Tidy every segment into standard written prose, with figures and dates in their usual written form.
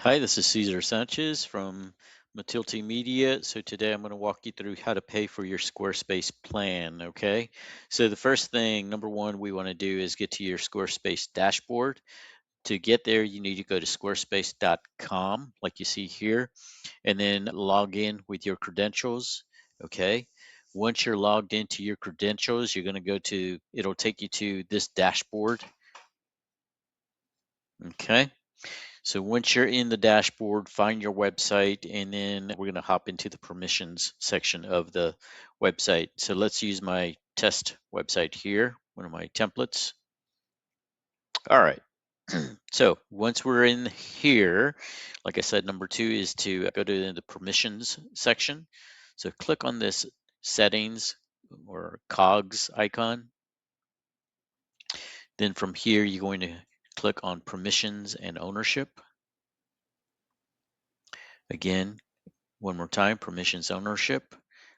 Hi, this is Cesar Sanchez from Matilti Media. So today I'm going to walk you through how to pay for your Squarespace plan. Okay. So the first thing, number one, we want to do is get to your Squarespace dashboard. To get there, you need to go to squarespace.com, like you see here, and then log in with your credentials. Okay. Once you're logged into your credentials, you're going to go to, it'll take you to this dashboard. Okay. So once you're in the dashboard, find your website, and then we're going to hop into the permissions section of the website. So let's use my test website here, one of my templates. All right. So once we're in here, like I said, number two is to go to the permissions section. So click on this settings or cogs icon. Then from here, you're going to click on permissions and ownership. Again, one more time, permissions ownership.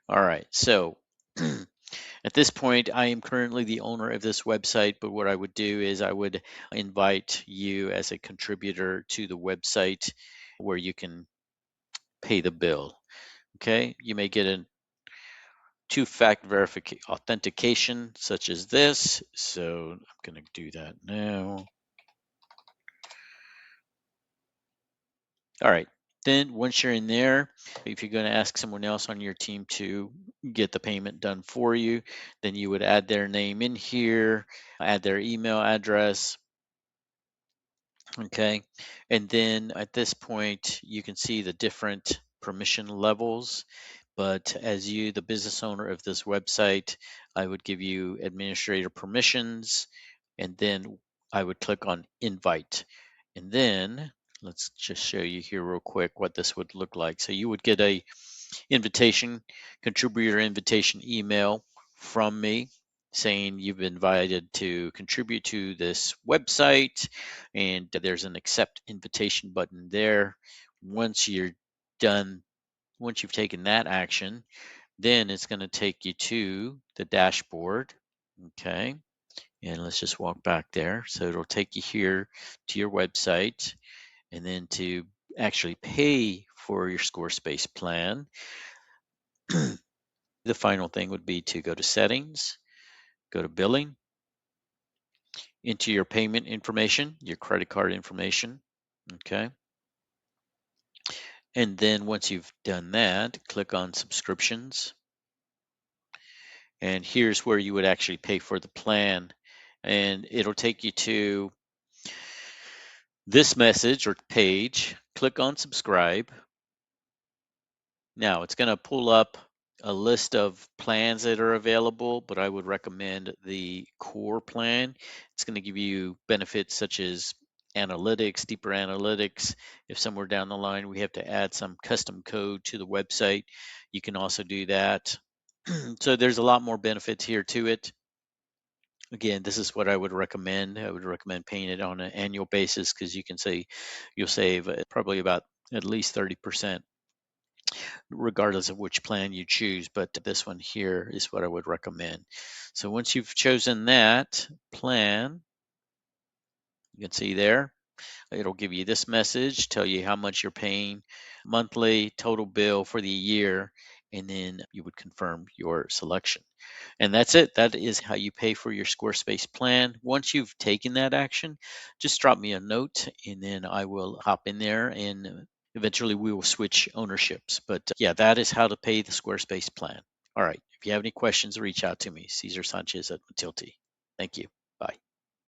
All right, so at this point, I am currently the owner of this website, but what I would do is I would invite you as a contributor to the website where you can pay the bill. Okay, you may get a two-factor verification authentication such as this. So I'm going to do that now. All right. Then once you're in there, if you're going to ask someone else on your team to get the payment done for you, then you would add their name in here, add their email address. Okay. And then at this point, you can see the different permission levels. But as you, the business owner of this website, I would give you administrator permissions, and then I would click on invite. And then let's just show you here real quick what this would look like. So you would get a invitation, contributor invitation email from me saying you've been invited to contribute to this website, and there's an accept invitation button there. Once you're done, once you've taken that action, then it's going to take you to the dashboard. Okay. And let's just walk back there. So it'll take you here to your website, and then to actually pay for your Squarespace plan, the final thing would be to go to settings, go to billing, enter your payment information, your credit card information. Okay. And then once you've done that, click on subscriptions. And here's where you would actually pay for the plan. And it'll take you to this message or page. Click on subscribe. Now it's going to pull up a list of plans that are available, but I would recommend the core plan. It's going to give you benefits such as analytics, deeper analytics. If somewhere down the line we have to add some custom code to the website, you can also do that. So there's a lot more benefits here to it. Again, this is what I would recommend. I would recommend paying it on an annual basis because you can say you'll save probably about at least 30% regardless of which plan you choose. But this one here is what I would recommend. So once you've chosen that plan, you can see there, it'll give you this message, tell you how much you're paying monthly, total bill for the year, and then you would confirm your selection. And that's it. That is how you pay for your Squarespace plan. Once you've taken that action, just drop me a note and then I will hop in there and eventually we will switch ownerships. But yeah, that is how to pay the Squarespace plan. All right. If you have any questions, reach out to me, Cesar Sanchez at Matilti. Thank you.